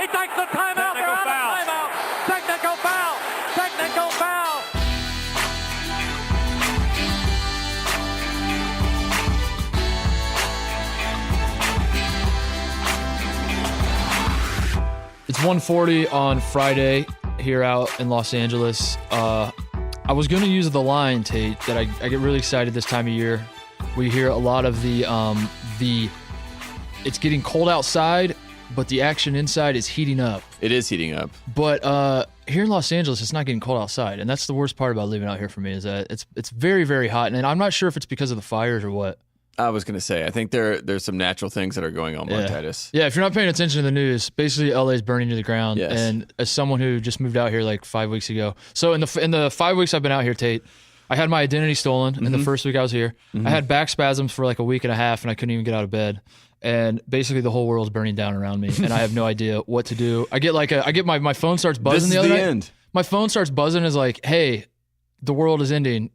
He takes the timeout. They're out of timeout. Technical foul. Technical foul. It's 1:40 on Friday here out in Los Angeles. I was going to use the line, Tate, that I get really excited this time of year. We hear a lot of the it's getting cold outside, but the action inside is heating up. It is heating up. But here in Los Angeles, it's not getting cold outside, and that's the worst part about living out here for me is that it's very, very hot, and I'm not sure if it's because of the fires or what. I was going to say, I think there's some natural things that are going on, Titus. Yeah, if you're not paying attention to the news, basically LA is burning to the ground. Yes. And as someone who just moved out here like 5 weeks ago, so in the 5 weeks I've been out here, Tate, I had my identity stolen in the first week I was here. I had back spasms for like a week and a half, and I couldn't even get out of bed. And basically the whole world's burning down around me, and I have no idea what to do. I get my phone starts buzzing the other night. End. My phone starts buzzing as like, hey, the world is ending.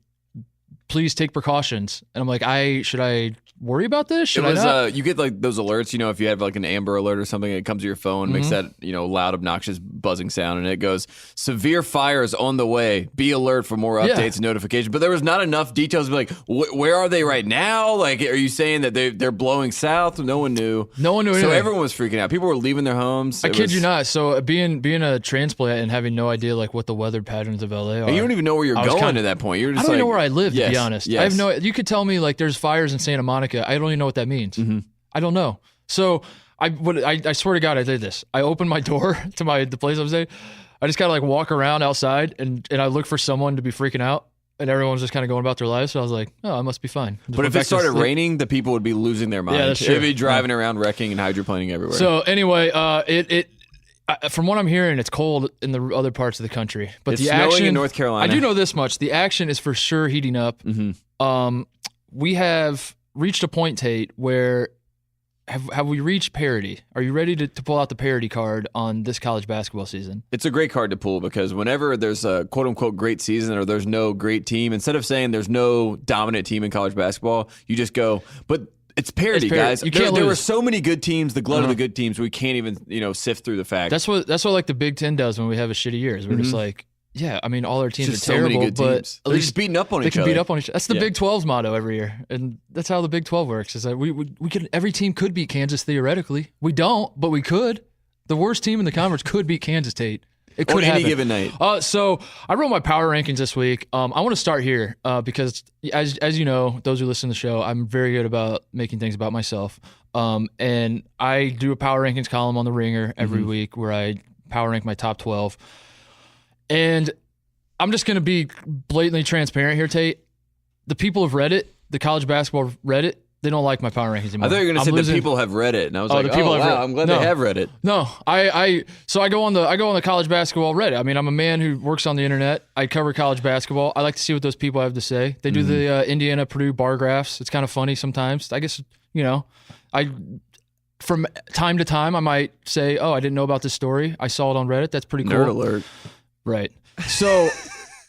Please take precautions. And I'm like, should I worry about this? Should I not? You get like those alerts, if you have like an Amber Alert or something, it comes to your phone, makes that, loud, obnoxious buzzing sound, and it goes, severe fires on the way. Be alert for more updates and notifications. But there was not enough details to be like, where are they right now? Like, are you saying that they're blowing south? No one knew. No one knew anything. So everyone was freaking out. People were leaving their homes. I kid you not. So being a transplant and having no idea like what the weather patterns of LA are. And you don't even know where you're going at that point. You're just I don't even know where I live, to be honest. Yes. I have no. You could tell me like there's fires in Santa Monica. I don't even know what that means. I don't know. So I swear to God, I did this. I opened my door to the place I was in. I just kind of like walk around outside and I look for someone to be freaking out, and everyone's just kind of going about their lives. So I was like, oh, I must be fine. But if it started raining, the people would be losing their minds. Yeah, that's true. They'd be driving around, wrecking and hydroplaning everywhere. So anyway, from what I'm hearing, it's cold in the other parts of the country. But it's the snowing action in North Carolina. I do know this much: the action is for sure heating up. We have reached a point, Tate, where have we reached parity? Are you ready to pull out the parity card on this college basketball season? It's a great card to pull because whenever there's a quote-unquote great season or there's no great team, instead of saying there's no dominant team in college basketball, you just go, but it's parity, guys. There were so many good teams, the glut of the good teams, we can't even sift through the facts. That's what like the Big Ten does when we have a shitty year. We're just like, yeah, I mean, all our teams just are terrible, so many good but teams. They're just beating up on each other. They can beat up on each other. That's the Big 12's motto every year, and that's how the Big 12 works. Is that we could every team could beat Kansas theoretically. We don't, but we could. The worst team in the conference could beat Kansas State. It could on any given night. So I wrote my power rankings this week. I want to start here because, as you know, those who listen to the show, I'm very good about making things about myself. And I do a power rankings column on the Ringer every week where I power rank my top 12. And I'm just going to be blatantly transparent here, Tate. The people of Reddit, the college basketball Reddit, they don't like my power rankings anymore. I thought you were going to say the people have read it, and I was like, wow, I'm glad they have read it. No, so I go on the college basketball Reddit. I mean, I'm a man who works on the internet. I cover college basketball. I like to see what those people have to say. They do the Indiana Purdue bar graphs. It's kind of funny sometimes. I guess from time to time I might say, oh, I didn't know about this story. I saw it on Reddit. That's pretty cool. Nerd alert. Right. So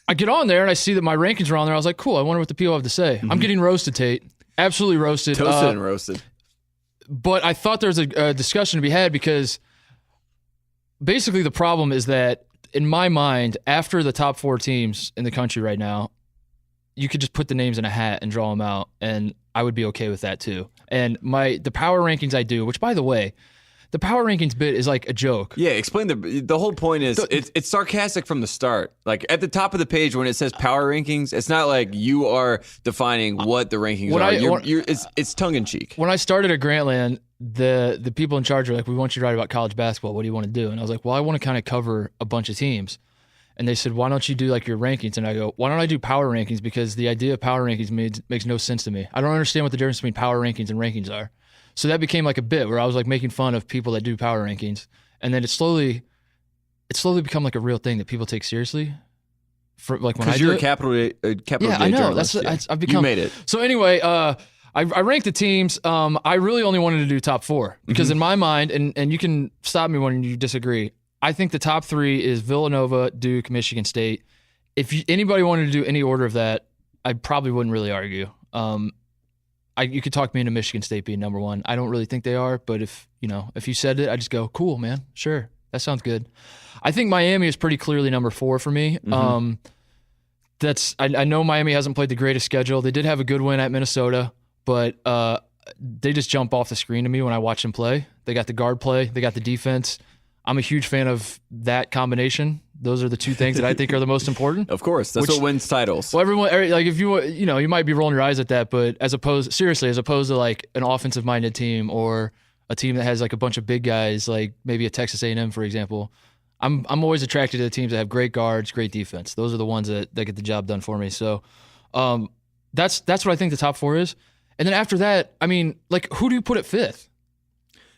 I get on there and I see that my rankings are on there. I was like, cool, I wonder what the people have to say. I'm getting roasted, Tate. Absolutely roasted. Toasted and roasted. But I thought there was a discussion to be had because basically the problem is that in my mind, after the top 4 teams in the country right now, you could just put the names in a hat and draw them out, and I would be okay with that too. And the power rankings I do, which by the way, the power rankings bit is like a joke. Yeah, explain the whole point is it's sarcastic from the start. Like at the top of the page when it says power rankings, it's not like you are defining what the rankings are. It's tongue in cheek. When I started at Grantland, the people in charge were like, "We want you to write about college basketball. What do you want to do?" And I was like, "Well, I want to kind of cover a bunch of teams." And they said, "Why don't you do like your rankings?" And I go, "Why don't I do power rankings? Because the idea of power rankings makes no sense to me. I don't understand what the difference between power rankings and rankings are." So that became like a bit where I was like making fun of people that do power rankings, and then it slowly become like a real thing that people take seriously. For like when I do you're it. capital J I know. journalist. I've become. You made it. So anyway, I ranked the teams. I really only wanted to do top 4 because in my mind, and you can stop me when you disagree, I think the top 3 is Villanova, Duke, Michigan State. If anybody wanted to do any order of that, I probably wouldn't really argue. You could talk me into Michigan State being number 1. I don't really think they are, but if you said it, I just go, cool, man, sure. That sounds good. I think Miami is pretty clearly number 4 for me. I know Miami hasn't played the greatest schedule. They did have a good win at Minnesota, but they just jump off the screen to me when I watch them play. They got the guard play. They got the defense. I'm a huge fan of that combination. Those are the two things that I think are the most important. Of course, that's what wins titles. Well, everyone, like if you might be rolling your eyes at that, but as opposed to like an offensive-minded team or a team that has like a bunch of big guys, like maybe a Texas A&M, for example, I'm always attracted to the teams that have great guards, great defense. Those are the ones that get the job done for me. So that's what I think the top 4 is. And then after that, I mean, like, who do you put at 5th?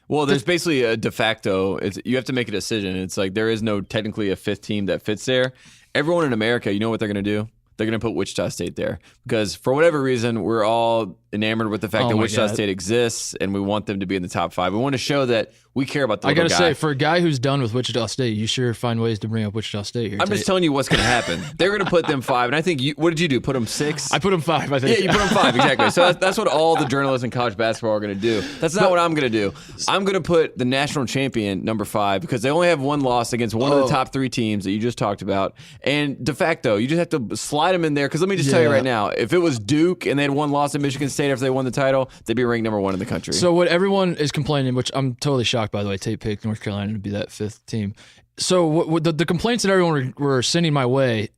Well, there's basically a de facto. You have to make a decision. It's like there is no technically a 5th team that fits there. Everyone in America, you know what they're going to do? They're going to put Wichita State there because for whatever reason, we're all enamored with the fact that Wichita State exists and we want them to be in the top 5. We want to show that we care about the little guy. I got to say, for a guy who's done with Wichita State, you sure find ways to bring up Wichita State here. I'm just telling you what's going to happen. They're going to put them 5. And I think, what did you do? Put them 6? I put them 5, I think. Yeah, you put them 5, exactly. So that's what all the journalists in college basketball are going to do. That's not what I'm going to do. I'm going to put the national champion number 5 because they only have one loss against one of the top 3 teams that you just talked about. And de facto, you just have to slide them in there because let me just tell you right now, if it was Duke and they had one loss at Michigan State after they won the title, they'd be ranked number 1 in the country. So what everyone is complaining, which I'm totally shocked, by the way, Tate picked North Carolina to be that 5th team. So what the complaints that everyone were sending my way,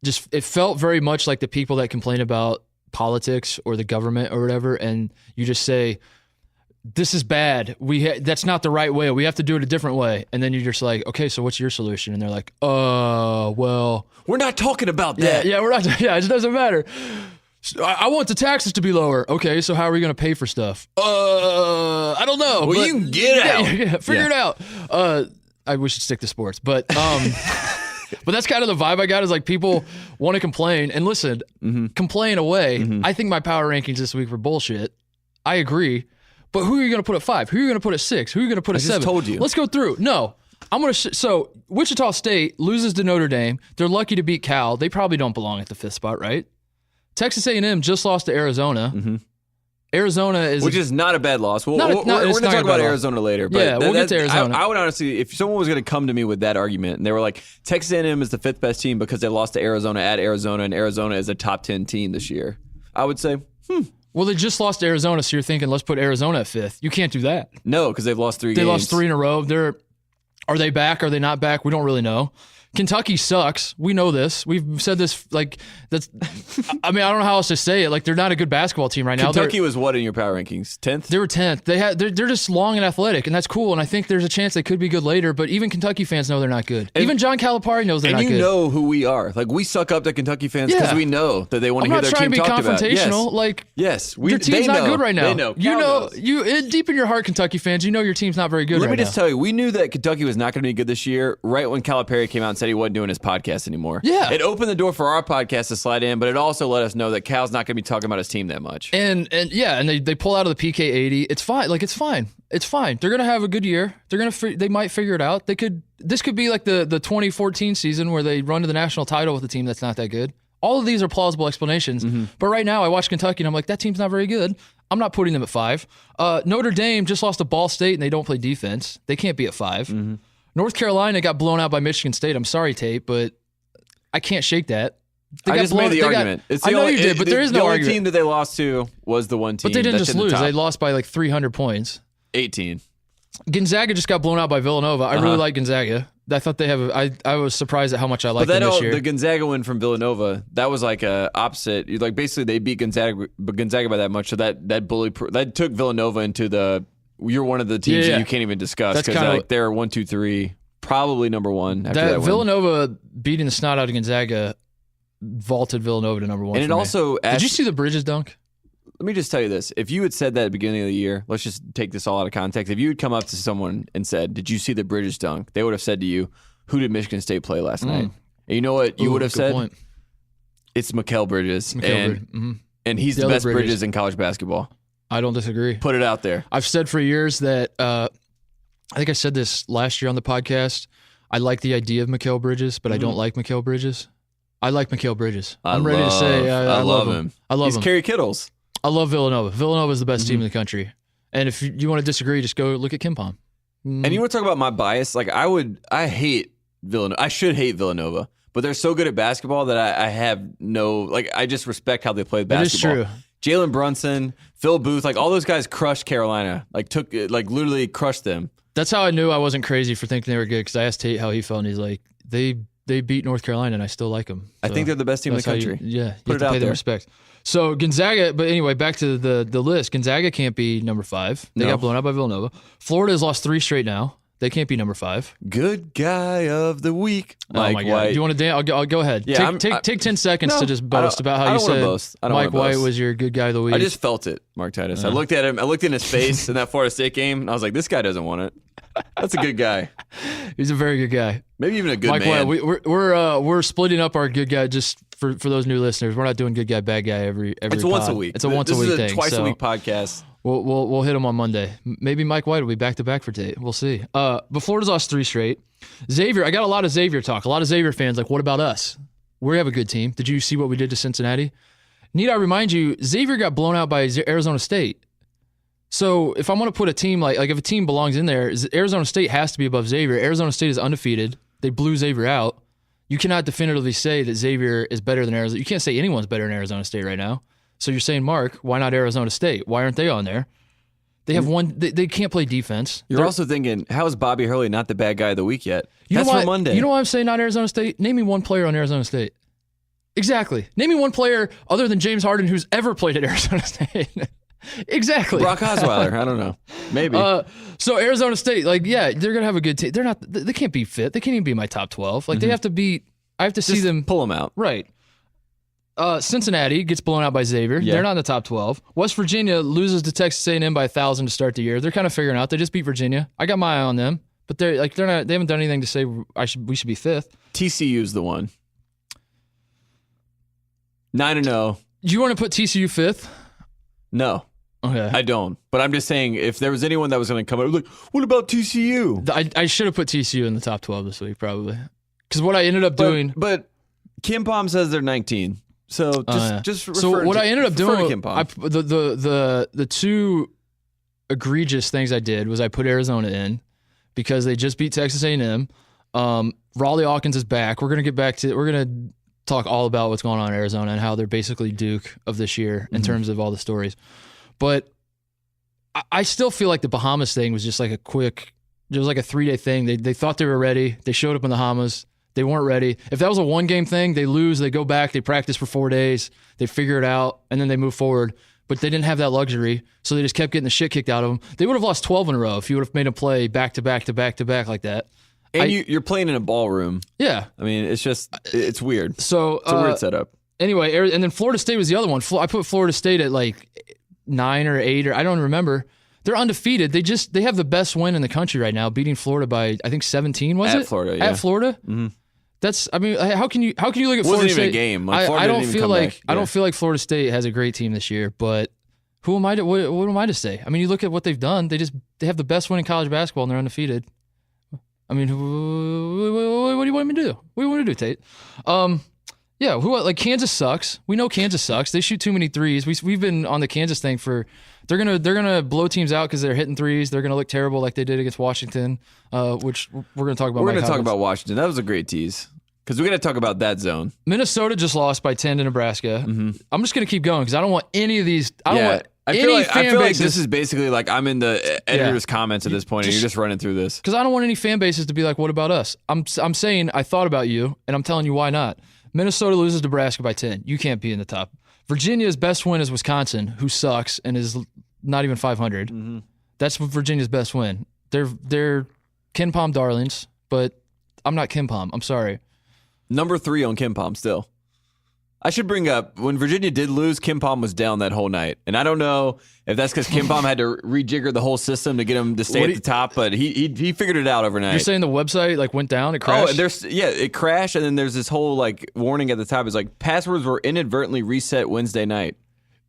just it felt very much like the people that complain about politics or the government or whatever, and you just say, this is bad. That's not the right way. We have to do it a different way. And then you're just like, okay, so what's your solution? And they're like, well, we're not talking about that. Yeah, we're not. Yeah, it doesn't matter. I want the taxes to be lower. Okay, so how are we going to pay for stuff? I don't know. Well, you can get out. Figure it out. We should stick to sports, but but that's kind of the vibe I got. Is like people want to complain and listen, complain away. I think my power rankings this week were bullshit. I agree. But who are you going to put at 5? Who are you going to put at 6? Who are you going to put at 7? I just told you. Let's go through. No. I'm going to so Wichita State loses to Notre Dame. They're lucky to beat Cal. They probably don't belong at the 5th spot, right? Texas A&M just lost to Arizona. Arizona is... Which is not a bad loss. We're going to talk about Arizona later. But yeah, we'll get to Arizona. I would honestly, if someone was going to come to me with that argument, and they were like, Texas A&M is the 5th best team because they lost to Arizona at Arizona, and Arizona is a top 10 team this year, I would say, Well, they just lost to Arizona, so you're thinking, let's put Arizona at 5th. You can't do that. No, because they've lost 3 games. They lost 3 in a row. Are they back? Are they not back? We don't really know. Kentucky sucks. We know this. We've said this, like, that's, I mean, I don't know how else to say it. Like, they're not a good basketball team right now. Kentucky was what in your power rankings? 10th? They were 10th. They're just long and athletic, and that's cool, and I think there's a chance they could be good later, but even Kentucky fans know they're not good. Even John Calipari knows they're not good. And you know who we are. Like, we suck up to Kentucky fans because we know that they want to hear their team talked about. I'm not trying to be confrontational. Like, yes. Your team's not good right now. They know. You know, deep in your heart, Kentucky fans, you know your team's not very good right now. Let me just tell you, we knew that Kentucky was not going to be good this year right when Calipari came out and said he wasn't doing his podcast anymore. Yeah. It opened the door for our podcast to slide in, but it also let us know that Cal's not going to be talking about his team that much. And they pull out of the PK80. It's fine. Like, it's fine. It's fine. They're going to have a good year. They might figure it out. This could be like the 2014 season where they run to the national title with a team that's not that good. All of these are plausible explanations. But right now I watch Kentucky and I'm like, that team's not very good. I'm not putting them at 5. Notre Dame just lost to Ball State and they don't play defense. They can't be at 5. North Carolina got blown out by Michigan State. I'm sorry, Tate, but I can't shake that. I just made the argument. I know you did, but there is no argument. The only team that they lost to was the one team. But they didn't just lose. They lost by like 300 points. 18. Gonzaga just got blown out by Villanova. I really like Gonzaga. I thought they have. I was surprised at how much I liked them this year. The Gonzaga win from Villanova, that was like a opposite. Like basically they beat Gonzaga by that much. So that took Villanova into the. You're one of the teams that you can't even discuss because like they're 1, 2, 3, probably number 1 after that win. Villanova beating the snot out of Gonzaga vaulted Villanova to number 1. And it also did you see the Bridges dunk? Let me just tell you this. If you had said that at the beginning of the year, let's just take this all out of context. If you had come up to someone and said, did you see the Bridges dunk? They would have said to you, who did Michigan State play last night? And you know what you would have said? Point. It's Mikal Bridges. And he's the best Bridges in college basketball. I don't disagree. Put it out there. I've said for years that, I think I said this last year on the podcast, I like the idea of Mikal Bridges, but I don't like Mikal Bridges. I like Mikal Bridges. I'm ready to say I love him. I love him. He's Kerry Kittles. I love Villanova. Villanova is the best team in the country. And if you want to disagree, just go look at KenPom. And you want to talk about my bias? Like I hate Villanova. I should hate Villanova, but they're so good at basketball that I have no, like, I just respect how they play basketball. It is true. Jalen Brunson, Phil Booth, like all those guys crushed Carolina, like literally crushed them. That's how I knew I wasn't crazy for thinking they were good, because I asked Tate how he felt, and he's like, they beat North Carolina, and I still like them. So I think they're the best team in the country. You Put have it to out pay them there. respect. So Gonzaga, but anyway, back to the list. Gonzaga can't be number 5. They got blown out by Villanova. Florida has lost 3 straight now. They can't be number 5. Good guy of the week, Mike my God. White. Do you want to dance? I'll go ahead. Yeah, take 10 seconds No, to just boast about how you said Mike White was your good guy of the week. I just felt it, Mark Titus. I looked at him. I looked in his face in that Florida State game, and I was like, this guy doesn't want it. That's a good guy. He's a very good guy. Maybe even a good Mike man. White. We're splitting up our good guy just for those new listeners. We're not doing good guy, bad guy every It's pod. once a week. It's a once a week thing. This is a twice a so week podcast. We'll hit him on Monday. Maybe Mike White will be back to back for Tate. We'll see. But Florida's lost 3 straight. Xavier, I got a lot of Xavier talk. A lot of Xavier fans like, what about us? We have a good team. Did you see what we did to Cincinnati? Need I remind you, Xavier got blown out by Arizona State. So if I want to put a team like if a team belongs in there, Arizona State has to be above Xavier. Arizona State is undefeated. They blew Xavier out. You cannot definitively say that Xavier is better than Arizona. You can't say anyone's better than Arizona State right now. So you're saying, Mark, why not Arizona State? Why aren't they on there? They have one. They can't play defense. You're also thinking, how is Bobby Hurley not the bad guy of the week yet? That's for Monday. You know why I'm saying not Arizona State? Name me one player on Arizona State. Exactly. Name me one player other than James Harden who's ever played at Arizona State. Exactly. Brock Osweiler. I don't know. Maybe. So Arizona State, they're gonna have a good team. They're not. They can't be fit. They can't even be in my top 12. They have to be. I have to see them pull them out. Right. Cincinnati gets blown out by Xavier. Yeah. They're not in the top 12. West Virginia loses to Texas A&M by 1,000 to start the year. They're kind of figuring out. They just beat Virginia. I got my eye on them, but they're not. They haven't done anything to say we should be 5th. TCU's the one. 9-0. Do you want to put TCU 5th? No. Okay. I don't. But I'm just saying, if there was anyone that was going to come out, like, what about TCU? I should have put TCU in the top 12 this week, probably. Because what I ended up doing. But Kim Palm says they're 19. So just refer so what I ended up doing, Kim Palm. the 2 egregious things I did was I put Arizona in because they just beat Texas A&M. Raleigh Hawkins is back. We're gonna talk all about what's going on in Arizona and how they're basically Duke of this year in terms of all the stories. But I still feel like the Bahamas thing was just like a 3-day thing. They thought they were ready. They showed up in the Bahamas. They weren't ready. If that was a 1-game thing, they lose, they go back, they practice for 4 days, they figure it out, and then they move forward. But they didn't have that luxury, so they just kept getting the shit kicked out of them. They would have lost 12 in a row if you would have made them play back to back to back to back like that. And you're playing in a ballroom. Yeah. I mean, it's weird. So it's a weird setup. Anyway, and then Florida State was the other one. I put Florida State at 9 or 8, or I don't remember. They're undefeated. They have the best win in the country right now, beating Florida by I think 17. Was it? At Florida, yeah. At Florida. Mm-hmm. How can you look at Florida State? Wasn't even a I game. Florida don't didn't even feel come like back. I don't feel like Florida State has a great team this year. But who am I to what am I to say? I mean, you look at what they've done. They have the best win in college basketball, and they're undefeated. I mean, what do you want me to do? What do you want to do, Tate? Yeah, Kansas sucks. We know Kansas sucks. They shoot too many threes. We've been on the Kansas thing for. They're gonna blow teams out because they're hitting threes. They're gonna look terrible like they did against Washington, which we're gonna talk about. We're gonna talk about Washington. That was a great tease because we're gonna talk about that zone. Minnesota just lost by 10 to Nebraska. Mm-hmm. I'm just gonna keep going because I don't want any of these. I feel like this is basically like I'm in the editor's comments at this point, and you're just running through this. Because I don't want any fan bases to be like, "What about us?" I'm saying I thought about you, and I'm telling you why not. Minnesota loses Nebraska by 10. You can't be in the top. Virginia's best win is Wisconsin, who sucks and is not even 500. Mm-hmm. That's Virginia's best win. They're Ken Palm darlings, but I'm not Ken Palm. I'm sorry. Number 3 on Ken Palm still. I should bring up, when Virginia did lose, Kim Palm was down that whole night. And I don't know if that's because Kim Palm had to rejigger the whole system to get him to stay at the top, but he figured it out overnight. You're saying the website went down, it crashed? Oh, it crashed, and then there's this whole warning at the top. It's like, passwords were inadvertently reset Wednesday night.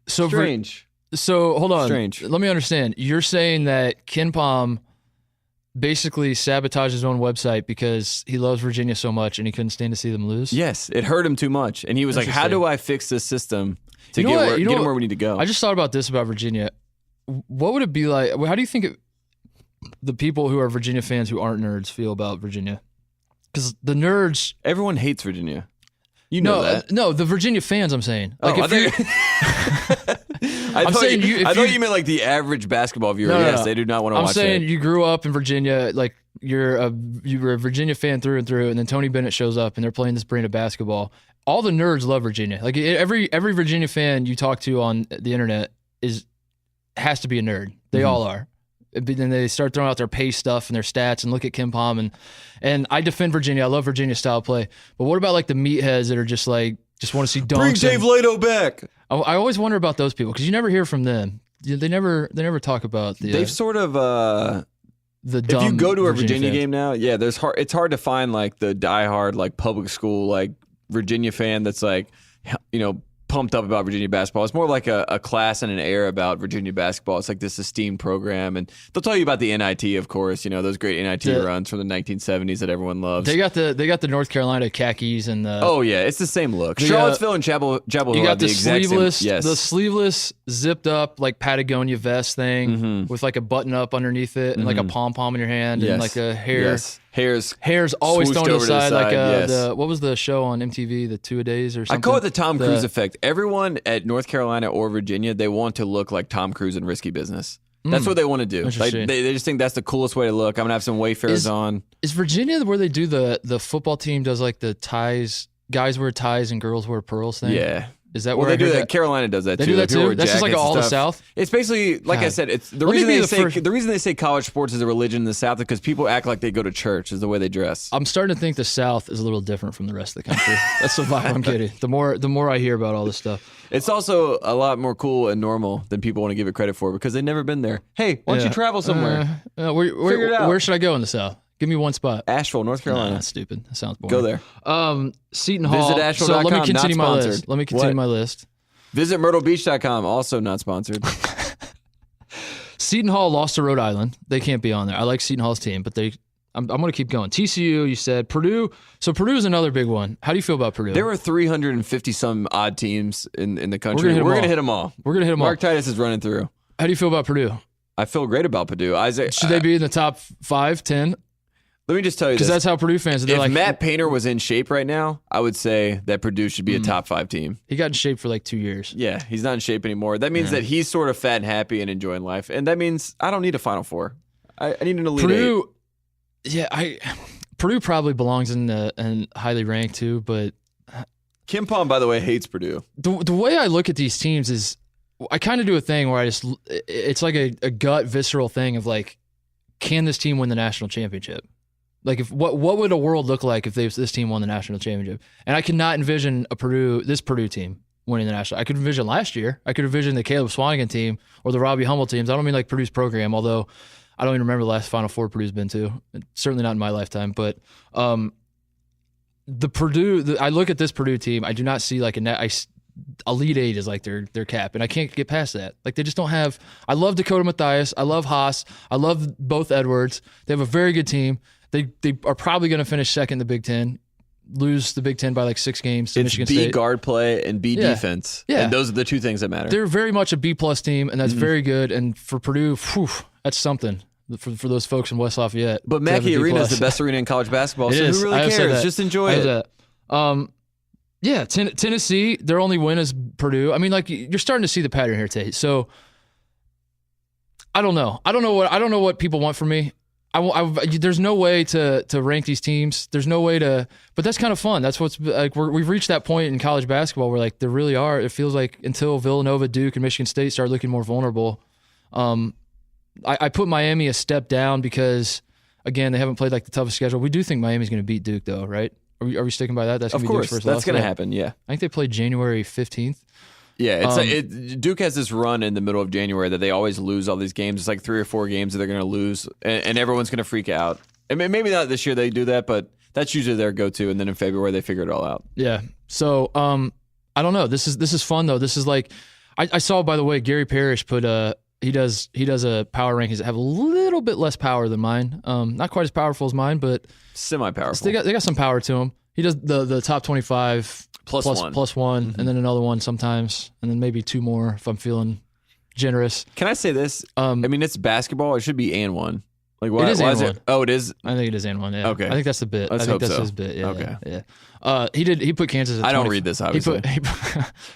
So strange. So hold on. Strange. Let me understand. You're saying that Ken Palm basically sabotaged his own website because he loves Virginia so much and he couldn't stand to see them lose? Yes, it hurt him too much. And he was like, how do I fix this system to get him where we need to go? I just thought about this about Virginia. What would it be like? How do you think the people who are Virginia fans who aren't nerds feel about Virginia. Because the nerds... Everyone hates Virginia. You know that. No, the Virginia fans, I'm saying. Like, I thought you meant like the average basketball viewer. No. They do not want to watch I'm saying that. You grew up in Virginia, like you were a Virginia fan through and through, and then Tony Bennett shows up and they're playing this brand of basketball. All the nerds love Virginia. Like every Virginia fan you talk to on the internet has to be a nerd. They all are. Then they start throwing out their pay stuff and their stats and look at Kim Pom and I defend Virginia. I love Virginia style play. But what about like the meatheads that are just want to see dunks? Bring Dave Lato back. I always wonder about those people because you never hear from them. They never talk about the. They've sort of the. Dumb if you go to a Virginia fans. game now, it's hard to find like the diehard like public school like Virginia fan that's like pumped up about Virginia basketball. It's more like a class and an air about Virginia basketball. It's like this esteemed program, and they'll tell you about the NIT, of course. Those great NIT runs from the 1970s that everyone loves. They got the North Carolina khakis and the. Oh yeah, it's the same look. Charlottesville and Chapel Hill. You got the exact sleeveless, same, yes. the sleeveless zipped up like Patagonia vest thing with like a button up underneath it and like a pom pom in your hand and like a hair. Yes. Hair's always thrown to the side, like yes. what was the show on MTV, the 2-a-days or something? I call it the Tom Cruise effect. Everyone at North Carolina or Virginia, they want to look like Tom Cruise in Risky Business. That's what they want to do. Like, they just think that's the coolest way to look. I'm gonna have some Wayfarers on. Is Virginia where they do the football team does like the ties? Guys wear ties and girls wear pearls thing. Yeah. Is that where they do that? Carolina does that too. They do that too. That's just like all the South. It's basically like I said. It's the reason they say college sports is a religion in the South is because people act like they go to church. Is the way they dress. I'm starting to think the South is a little different from the rest of the country. That's the vibe I'm getting. The more I hear about all this stuff, it's also a lot more cool and normal than people want to give it credit for because they've never been there. Hey, why don't you travel somewhere? Figure it out. Where should I go in the South? Give me one spot. Asheville, North Carolina. Nah, that's stupid. That sounds boring. Go there. Seton Hall. Visit Asheville.com. So let me continue not my sponsored. list. Let me continue my list. Visit MyrtleBeach.com, also not sponsored. Seton Hall lost to Rhode Island. They can't be on there. I like Seton Hall's team, but I'm going to keep going. TCU, you said. Purdue. So Purdue is another big one. How do you feel about Purdue? There were 350-some odd teams in the country. We're going to hit them all. We're going to hit them all. Mark Titus is running through. How do you feel about Purdue? I feel great about Purdue. Should they be in the top 5, 10? Let me just tell you this. Because that's how Purdue fans are. If Matt Painter was in shape right now, I would say that Purdue should be a top 5 team. He got in shape for like 2 years. Yeah, he's not in shape anymore. That means that he's sort of fat and happy and enjoying life. And that means I don't need a Final Four. I need an Elite Purdue, 8. Yeah, Purdue probably belongs in highly ranked too, but Kim Pom, by the way, hates Purdue. The way I look at these teams is I kind of do a thing where it's like a gut visceral thing of like, can this team win the national championship? Like, what would a world look like if this team won the national championship? And I cannot envision this Purdue team winning the national. I could envision last year. I could envision the Caleb Swanigan team or the Robbie Hummel teams. I don't mean like Purdue's program, although I don't even remember the last Final Four Purdue's been to. Certainly not in my lifetime. But the Purdue, I look at this Purdue team. I do not see like Elite 8 is like their cap, and I can't get past that. Like they just don't have. I love Dakota Mathias. I love Haas. I love both Edwards. They have a very good team. They are probably going to finish second in the Big Ten, lose the Big Ten by like 6 games to Michigan State. It's B guard play and B defense. Yeah. And those are the 2 things that matter. They're very much a B-plus team, and that's very good. And for Purdue, that's something for those folks in West Lafayette. But Mackey Arena is the best arena in college basketball, so who really cares? Just enjoy it. Yeah, Tennessee, their only win is Purdue. I mean, like you're starting to see the pattern here, Tate. So I don't know. I don't know what people want from me. There's no way to rank these teams. There's no way to, but that's kind of fun. That's what's like. We've reached that point in college basketball where like there really are. It feels like until Villanova, Duke, and Michigan State start looking more vulnerable. I put Miami a step down because again they haven't played like the toughest schedule. We do think Miami's going to beat Duke though, right? Are we sticking by that? That's of course. That's going to happen. Yeah, I think they played January 15th. Yeah, Duke has this run in the middle of January that they always lose all these games. It's like 3 or 4 games that they're going to lose, and everyone's going to freak out. I mean, maybe not this year they do that, but that's usually their go-to. And then in February they figure it all out. Yeah. So I don't know. This is fun though. This is like I saw, by the way, Gary Parrish put he does a power rankings that have a little bit less power than mine. Not quite as powerful as mine, but semi-powerful. They got some power to them. He does the top 25 plus one, and then another one sometimes, and then maybe 2 more if I'm feeling generous. Can I say this? I mean, it's basketball. It should be and 1. Like why, It is why and is one. it? Oh, it is. I think it is and one. Yeah. Okay. I think that's the bit. Let's I think hope that's so. his bit. Yeah. Okay. Yeah. He put Kansas at 20. I don't read this, obviously.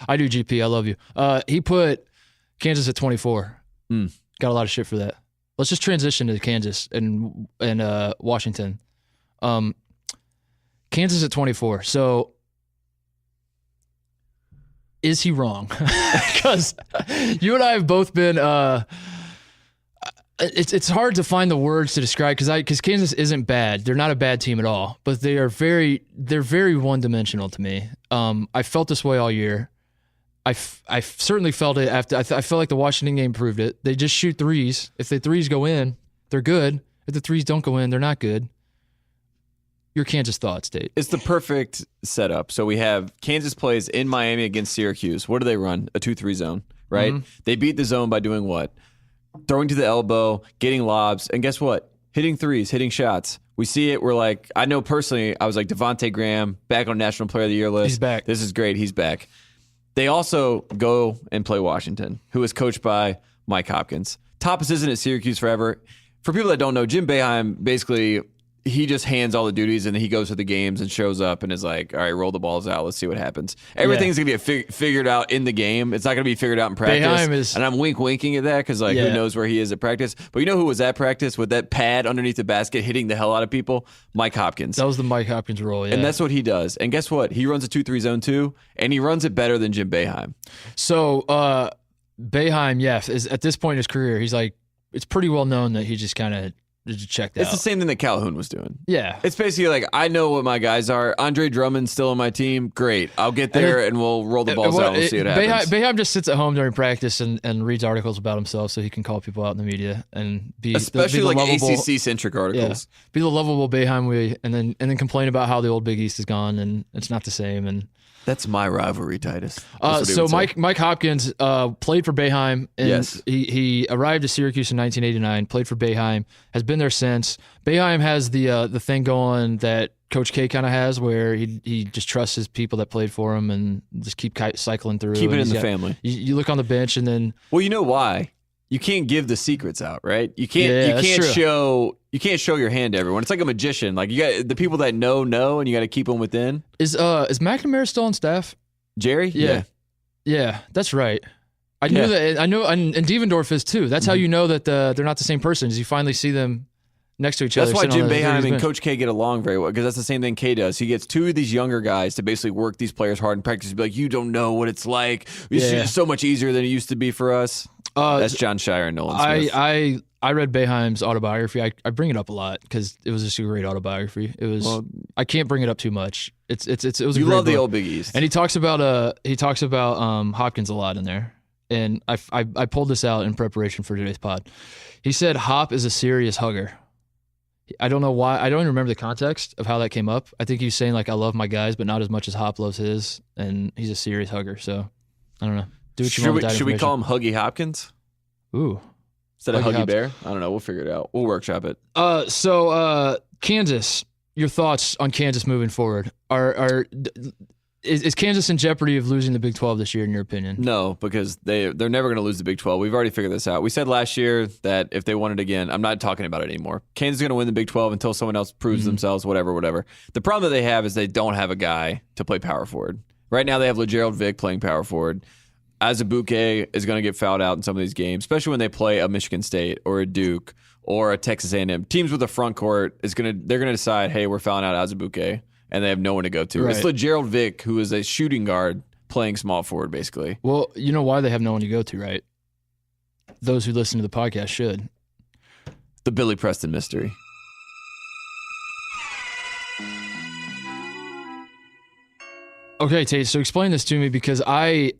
I do GP. I love you. He put Kansas at 24. Got a lot of shit for that. Let's just transition to Kansas and Washington. Kansas at 24. So is he wrong? Because you and I have both been. It's hard to find the words to describe because Kansas isn't bad. They're not a bad team at all, but they're very one dimensional to me. I felt this way all year. I certainly felt it after. I felt like the Washington game proved it. They just shoot threes. If the threes go in, they're good. If the threes don't go in, they're not good. Your Kansas thoughts, Tate? It's the perfect setup. So we have Kansas plays in Miami against Syracuse. What do they run? A 2-3 zone, right? They beat the zone by doing what? Throwing to the elbow, getting lobs, and guess what? Hitting threes, hitting shots. We see it. We're like, I know personally, I was like, Devontae Graham, back on National Player of the Year list. He's back. This is great. He's back. They also go and play Washington, who is coached by Mike Hopkins. Top assistant at Syracuse forever. For people that don't know, Jim Boeheim basically, he just hands all the duties and then he goes to the games and shows up and is like, all right, roll the balls out. Let's see what happens. Everything's going to be figured out in the game. It's not going to be figured out in practice. And I'm winking at that because who knows where he is at practice. But you know who was at practice with that pad underneath the basket hitting the hell out of people? Mike Hopkins. That was the Mike Hopkins role, yeah. And that's what he does. And guess what? He runs a 2-3 zone too, and he runs it better than Jim Boeheim. So Boeheim, is at this point in his career, he's like, it's pretty well known that he just kind of checked out. It's the same thing that Calhoun was doing. Yeah. It's basically like, I know what my guys are. Andre Drummond's still on my team. Great. I'll get there and we'll roll the balls out and we'll see what happens. Boeheim just sits at home during practice and reads articles about himself so he can call people out in the media and be especially be the like lovable, ACC-centric articles. Yeah, be the lovable Boeheim way and then complain about how the old Big East is gone and it's not the same. And that's my rivalry, Titus. So Mike Hopkins played for Boeheim, and yes. he arrived at Syracuse in 1989, played for Boeheim, has been there since. Boeheim has the thing going that Coach K kind of has where he just trusts his people that played for him and just keep cycling through. Keep it in the family. You look on the bench and then... Well, you know why? You can't give the secrets out, right? You can't show your hand to everyone. It's like a magician. Like you got the people that know, and you got to keep them within. Is McNamara still on staff? Jerry? Yeah, that's right. I knew that. I know, and Devendorf is too. That's how you know that they're not the same person. Is you finally see them next to each other. That's why Jim Boeheim and Coach K get along very well because that's the same thing K does. He gets two of these younger guys to basically work these players hard in practice. Be like, you don't know what it's like. It's so much easier than it used to be for us. That's John Shire and Nolan Smith. I read Boeheim's autobiography. I bring it up a lot because it was just a great autobiography. It was. Well, I can't bring it up too much. It was. You love the old Big East, and he talks about Hopkins a lot in there. And I pulled this out in preparation for today's pod. He said Hop is a serious hugger. I don't know why. I don't even remember the context of how that came up. I think he was saying like I love my guys, but not as much as Hop loves his, and he's a serious hugger. So I don't know. Do what you want with that Should we call him Huggy Hopkins? Ooh. Instead of Huggy Bear? I don't know. We'll figure it out. We'll workshop it. So Kansas, your thoughts on Kansas moving forward? Is Kansas in jeopardy of losing the Big 12 this year, in your opinion? No, because they're never going to lose the Big 12. We've already figured this out. We said last year that if they won it again, I'm not talking about it anymore. Kansas is going to win the Big 12 until someone else proves themselves, whatever. The problem that they have is they don't have a guy to play power forward. Right now they have LeGerald Vick playing power forward. Azubuike is going to get fouled out in some of these games, especially when they play a Michigan State or a Duke or a Texas A&M. Teams with a front court they're going to decide, hey, we're fouling out Azubuike, and they have no one to go to. Right. It's LeGerald Vick, who is a shooting guard playing small forward, basically. Well, you know why they have no one to go to, right? Those who listen to the podcast should. The Billy Preston mystery. Okay, Tate, so explain this to me because I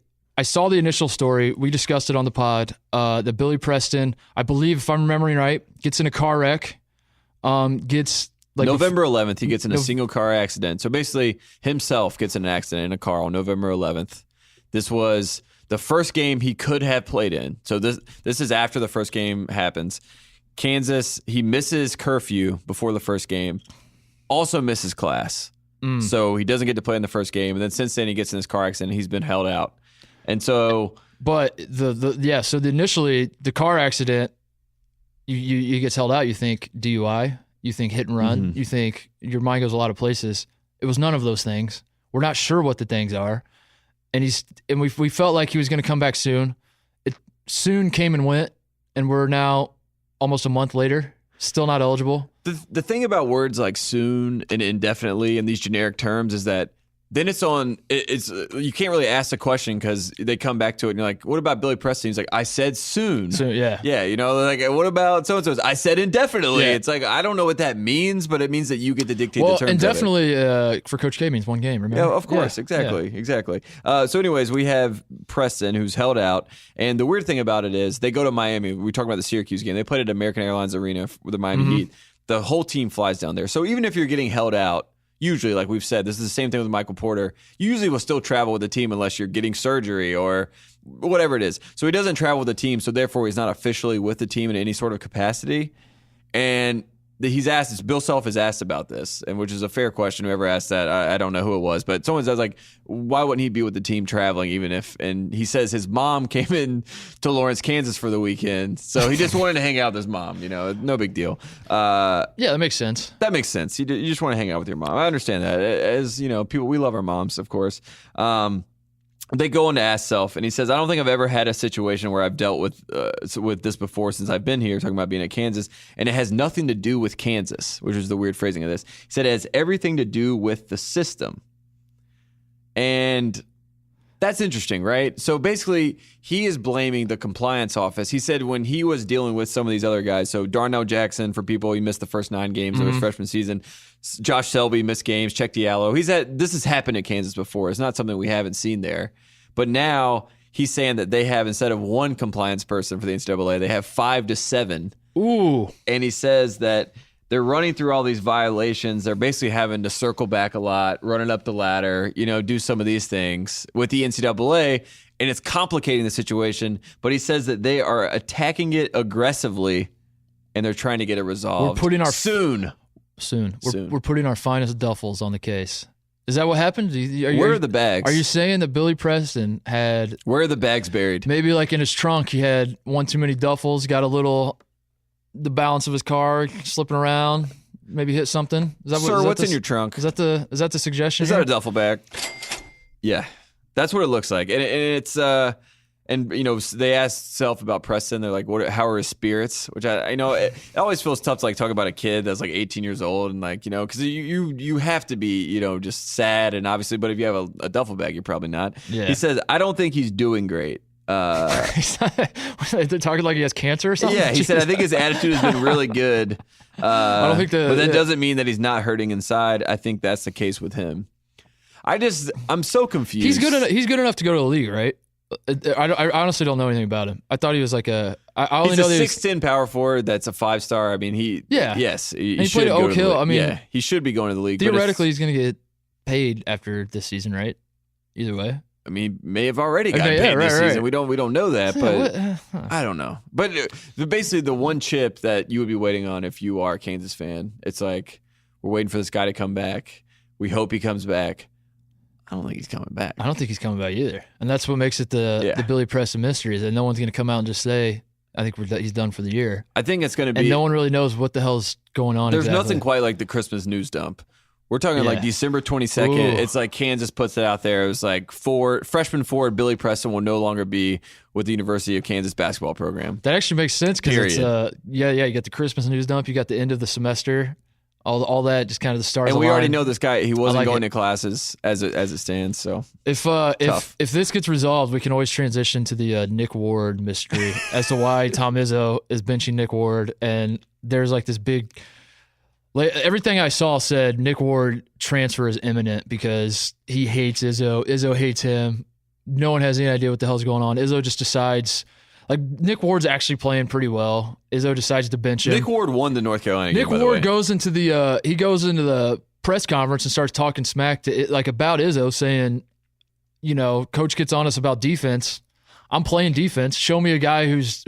saw the initial story. We discussed it on the pod. That Billy Preston, I believe, if I'm remembering right, gets in a car wreck. Gets like November 11th, he gets in a single car accident. So basically, himself gets in an accident in a car on November 11th. This was the first game he could have played in. So this is after the first game happens. Kansas, he misses curfew before the first game. Also misses class. So he doesn't get to play in the first game. And then since then, he gets in this car accident. He's been held out. And so, but initially the car accident, you gets held out, you think DUI, you think hit and run, you think your mind goes a lot of places. It was none of those things. We're not sure what the things are. And we felt like he was going to come back soon. It soon came and went, and we're now almost a month later, still not eligible. The thing about words like soon and indefinitely and these generic terms is that then it's you can't really ask the question because they come back to it and you're like, what about Billy Preston? He's like, I said soon. Yeah. Yeah, like, what about so-and-so? I said indefinitely. Yeah. It's like, I don't know what that means, but it means that you get to dictate the terms indefinitely for Coach K means one game, remember? Yeah, of course. Exactly. So anyways, we have Preston who's held out. And the weird thing about it is they go to Miami. We talked about the Syracuse game. They played at American Airlines Arena with the Miami Heat. The whole team flies down there. So even if you're getting held out, usually, like we've said, this is the same thing with Michael Porter. You usually will still travel with the team unless you're getting surgery or whatever it is. So he doesn't travel with the team, so therefore he's not officially with the team in any sort of capacity. And Bill Self has asked about this, and which is a fair question. Whoever asked that, I don't know who it was, but someone says, like, why wouldn't he be with the team traveling even if, and he says his mom came in to Lawrence, Kansas for the weekend, so he just wanted to hang out with his mom, no big deal. Yeah, that makes sense. That makes sense. You just want to hang out with your mom. I understand that. As, people, we love our moms, of course. They go into Ask Self, and he says, I don't think I've ever had a situation where I've dealt with this before since I've been here, talking about being at Kansas, and it has nothing to do with Kansas, which is the weird phrasing of this. He said it has everything to do with the system. And that's interesting, right? So basically, he is blaming the compliance office. He said when he was dealing with some of these other guys, so Darnell Jackson, for people, he missed the first 9 games of his freshman season. Josh Selby missed games. Check Diallo. This has happened at Kansas before. It's not something we haven't seen there. But now he's saying that they have, instead of 1 compliance person for the NCAA, they have 5 to 7. Ooh. And he says that they're running through all these violations. They're basically having to circle back a lot, running up the ladder, do some of these things with the NCAA, and it's complicating the situation. But he says that they are attacking it aggressively, and they're trying to get it resolved. We're putting our soon. We're putting our finest duffels on the case. Is that what happened? Where are the bags? Are you saying that Billy Preston had... Where are the bags buried? Maybe like in his trunk, he had one too many duffels, got the balance of his car slipping around, maybe hit something. Sir, what's in your trunk? Is that the suggestion? Is that a duffel bag? Yeah, that's what it looks like. And it's... And, they asked Self about Preston. They're like, how are his spirits? Which it always feels tough to talk about a kid that's 18 years old and because you have to be, just sad. And obviously, but if you have a duffel bag, you're probably not. Yeah. He says, I don't think he's doing great. They're talking like he has cancer or something? Yeah, he said, I think his attitude has been really good. I don't think but that doesn't mean that he's not hurting inside. I think that's the case with him. I'm so confused. He's good enough to go to the league, right? I honestly don't know anything about him. I thought he was like I only he's know a that 6'10" power forward that's a 5-star. I mean, he played at Oak Hill. I mean, he should be going to the league. Theoretically, he's going to get paid after this season, right? Either way. I mean, may have already gotten paid this season. We don't know that, but I don't know. But basically, the one chip that you would be waiting on if you are a Kansas fan, it's like we're waiting for this guy to come back. We hope he comes back. I don't think he's coming back. I don't think he's coming back either. And that's what makes it the Billy Preston mystery, is that no one's going to come out and just say, I think he's done for the year. I think it's going to be... And no one really knows what the hell's going on. There's nothing quite like the Christmas news dump. We're talking December 22nd. Ooh. It's like Kansas puts it out there. It was like freshman forward Billy Preston will no longer be with the University of Kansas basketball program. That actually makes sense because it's you got the Christmas news dump, you got the end of the semester. All that, just kind of the stars. And we already know this guy. He wasn't going to classes as it stands. So if this gets resolved, we can always transition to the Nick Ward mystery as to why Tom Izzo is benching Nick Ward. And there's this big. Everything I saw said Nick Ward transfer is imminent because he hates Izzo. Izzo hates him. No one has any idea what the hell's going on. Izzo just decides. Nick Ward's actually playing pretty well. Izzo decides to bench him. Nick Ward won the North Carolina game, Nick Ward goes into the press conference and starts talking smack to about Izzo, saying, coach gets on us about defense. I'm playing defense. Show me a guy who's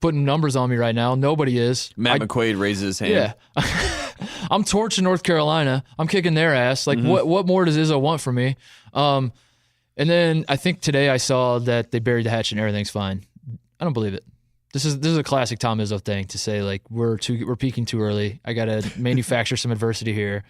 putting numbers on me right now. Nobody is. Matt McQuaid raises his hand. Yeah. I'm torching North Carolina. I'm kicking their ass. What more does Izzo want from me? And then I think today I saw that they buried the hatchet and everything's fine. I don't believe it. This is a classic Tom Izzo thing to say, like, we're peaking too early. I got to manufacture some adversity here.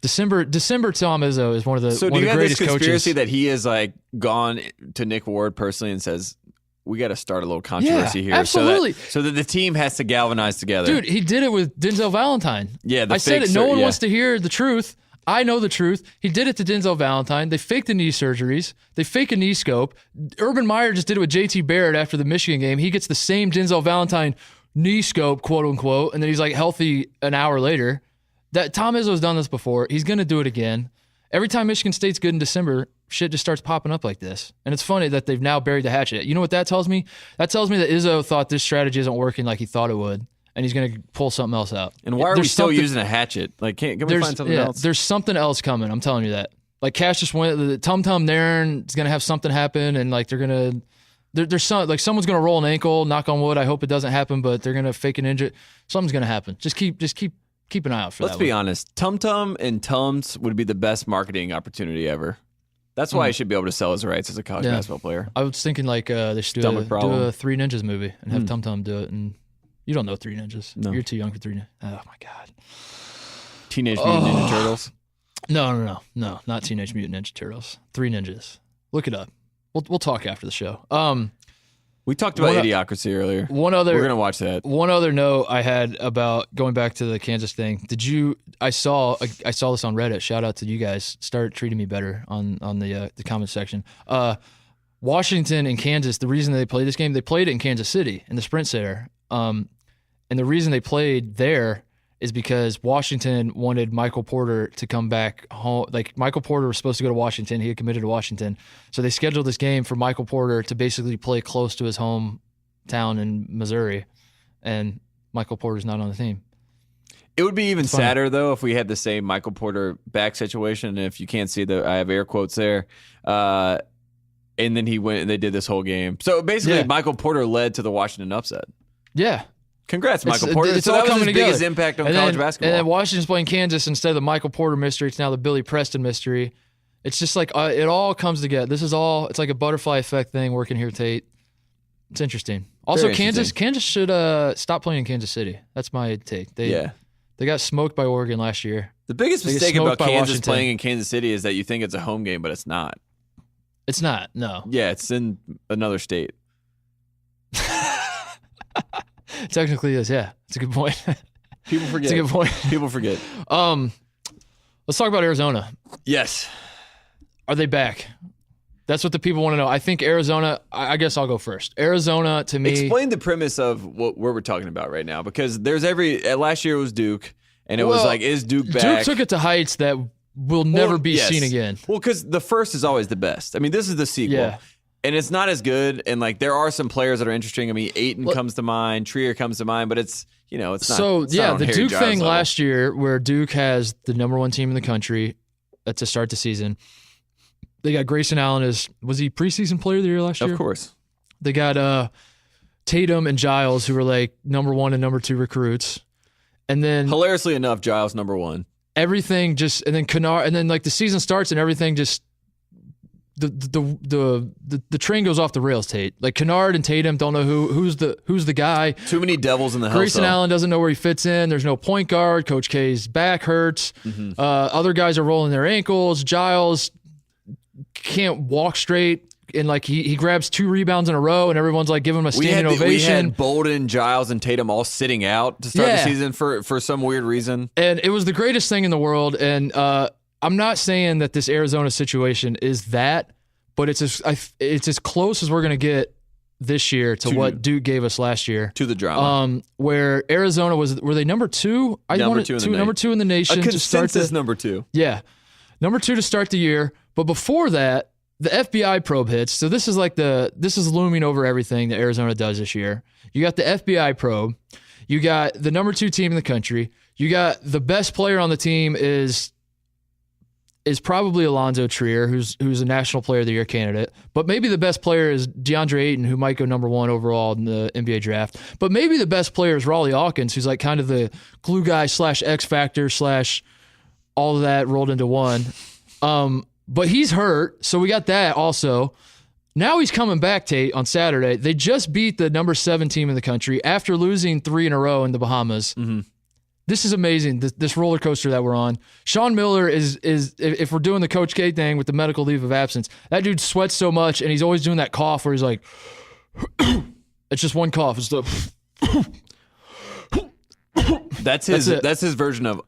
December Tom Izzo is one of the greatest coaches. So do you have this conspiracy that he has like gone to Nick Ward personally and says, we got to start a little controversy here. Absolutely. So that the team has to galvanize together. Dude, he did it with Denzel Valentine. Yeah, I said it. No one wants to hear the truth. I know the truth. He did it to Denzel Valentine. They faked the knee surgeries. They fake a knee scope. Urban Meyer just did it with JT Barrett after the Michigan game. He gets the same Denzel Valentine knee scope, quote unquote, and then he's like healthy an hour later. That Tom Izzo's done this before. He's going to do it again. Every time Michigan State's good in December, shit just starts popping up like this. And it's funny that they've now buried the hatchet. You know what that tells me? That tells me that Izzo thought this strategy isn't working like he thought it would, and he's going to pull something else out. And why are we still using a hatchet? Like, can we find something else? There's something else coming. I'm telling you that. Like, Cash just went, the Tum Tum Nairn is going to have something happen, and like they're going to, there's some, like someone's going to roll an ankle, knock on wood. I hope it doesn't happen, but they're going to fake an injury. Something's going to happen. Just keep an eye out for that. Let's be honest. Tum Tum and Tums would be the best marketing opportunity ever. That's why he should be able to sell his rights as a college basketball player. I was thinking like they should do a Three Ninjas movie and have Tum Tum do it. And you don't know Three Ninjas. No. You're too young for Three Ninjas. Oh, my God. Teenage Mutant Ninja Turtles? No, not Teenage Mutant Ninja Turtles. Three Ninjas. Look it up. We'll talk after the show. We talked about Idiocracy earlier. We're going to watch that. One other note I had about going back to the Kansas thing. I saw this on Reddit. Shout out to you guys. Start treating me better on the comment section. Washington and Kansas, the reason they played this game, they played it in Kansas City in the Sprint Center. And the reason they played there is because Washington wanted Michael Porter to come back home. Like, Michael Porter was supposed to go to Washington. He had committed to Washington. So they scheduled this game for Michael Porter to basically play close to his hometown in Missouri. And Michael Porter's not on the team. It would be even sadder, though, if we had the same Michael Porter back situation. And if you can't see I have air quotes there. And then he went and they did this whole game. So basically, Michael Porter led to the Washington upset. Yeah. Congrats, Michael Porter. It's all that was coming his together. biggest impact on college basketball. And then Washington's playing Kansas instead of the Michael Porter mystery. It's now the Billy Preston mystery. It's just like it all comes together. It's like a butterfly effect thing working here, Tate. It's interesting. Also, Kansas should stop playing in Kansas City. That's my take. They got smoked by Oregon last year. The biggest mistake about Kansas playing in Kansas City is that you think it's a home game, but it's not. It's not, no. Yeah, it's in another state. Technically is, yeah. It's a good point. People forget. It's a good point. People forget. Let's talk about Arizona. Yes. Are they back? That's what the people want to know. I think Arizona, I guess I'll go first. Arizona, to me. Explain the premise of what we're talking about right now, because there's last year it was Duke, and it was like, is Duke back? Duke took it to heights that will never be seen again. Well, because the first is always the best. I mean, this is the sequel. Yeah. And it's not as good, and like there are some players that are interesting. I mean, Ayton comes to mind, Trier comes to mind, but it's it's not. So it's not on the Harry Duke Giles thing level. last year, where Duke has the number one team in the country to start the season. They got Grayson Allen was he preseason player of the year last year? Of course. They got Tatum and Giles, who were like number one and number two recruits, and then hilariously enough, Giles number one. Everything just and then Kennard, and then like the season starts and everything just. The train goes off the rails, Tate. Like Kennard and Tatum don't know who's the guy. Too many devils in the house. Grayson Allen doesn't know where he fits in. There's no point guard. Coach K's back hurts. Mm-hmm. Other guys are rolling their ankles. Giles can't walk straight, and like he grabs 2 rebounds in a row, and everyone's like giving him a standing ovation. We had Bolden, Giles, and Tatum all sitting out to start the season for some weird reason, and it was the greatest thing in the world. And I'm not saying that this Arizona situation is that, but it's as close as we're going to get this year to what Duke gave us last year. To the drama. Where Arizona were they number 2? Number 2 in the nation. A consensus number 2. Yeah. Number 2 to start the year. But before that, the FBI probe hits. So this is looming over everything that Arizona does this year. You got the FBI probe. You got the number 2 team in the country. You got the best player on the team is probably Alonzo Trier, who's a National Player of the Year candidate. But maybe the best player is DeAndre Ayton, who might go number 1 overall in the NBA draft. But maybe the best player is Raleigh Hawkins, who's like kind of the glue guy / X factor / all of that rolled into one. But he's hurt, so we got that also. Now he's coming back, Tate, on Saturday. They just beat the number 7 team in the country after losing 3 in a row in the Bahamas. Mm-hmm. This is amazing, this roller coaster that we're on. Sean Miller is if we're doing the Coach K thing with the medical leave of absence, that dude sweats so much, and he's always doing that cough where he's like, it's just one cough. It's the That's his version of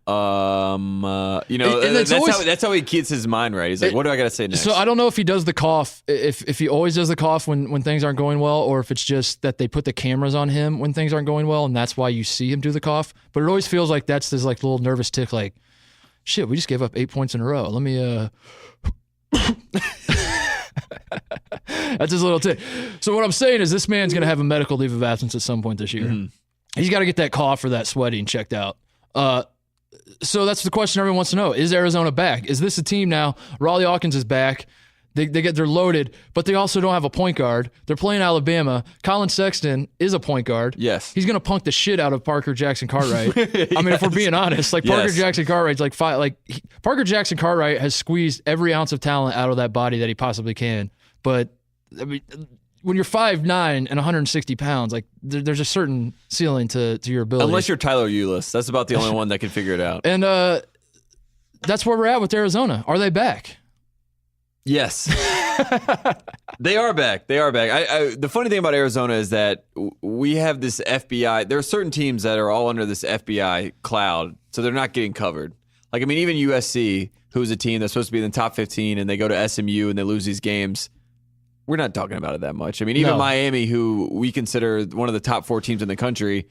that's how he keeps his mind right. He's like, what do I got to say next? So I don't know if he does the cough, if he always does the cough when things aren't going well, or if it's just that they put the cameras on him when things aren't going well, and that's why you see him do the cough. But it always feels like that's this like little nervous tick, like, shit, we just gave up 8 points in a row. Let me That's his little tick. So what I'm saying is this man's going to have a medical leave of absence at some point this year. Mm-hmm. He's got to get that cough or that sweating checked out. So that's the question everyone wants to know. Is Arizona back? Is this a team now? Raleigh Hawkins is back. They're loaded, but they also don't have a point guard. They're playing Alabama. Colin Sexton is a point guard. Yes. He's going to punk the shit out of Parker Jackson Cartwright. Yes. I mean, if we're being honest, like Parker Jackson Cartwright's like Parker Jackson Cartwright has squeezed every ounce of talent out of that body that he possibly can. But I mean, when you're 5'9" and 160 pounds, like there's a certain ceiling to your ability. Unless you're Tyler Ulis. That's about the only one that can figure it out. And that's where we're at with Arizona. Are they back? Yes. They are back. They are back. The funny thing about Arizona is that we have this FBI. There are certain teams that are all under this FBI cloud, so they're not getting covered. Like, I mean, even USC, who's a team that's supposed to be in the top 15, and they go to SMU and they lose these games. We're not talking about it that much. I mean, even Miami, who we consider one of the top 4 teams in the country,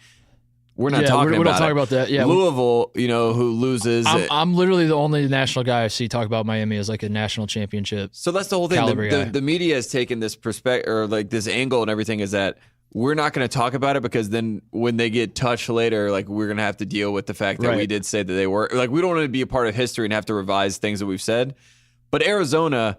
we're not talking about it. We don't talk about that. Yeah, Louisville, who loses. I'm literally the only national guy I see talk about Miami as like a national championship. So that's the whole thing. The media has taken this perspective, or like this angle and everything, is that we're not going to talk about it because then when they get touched later, like we're going to have to deal with the fact that we did say that they were. Like, we don't want to be a part of history and have to revise things that we've said. But Arizona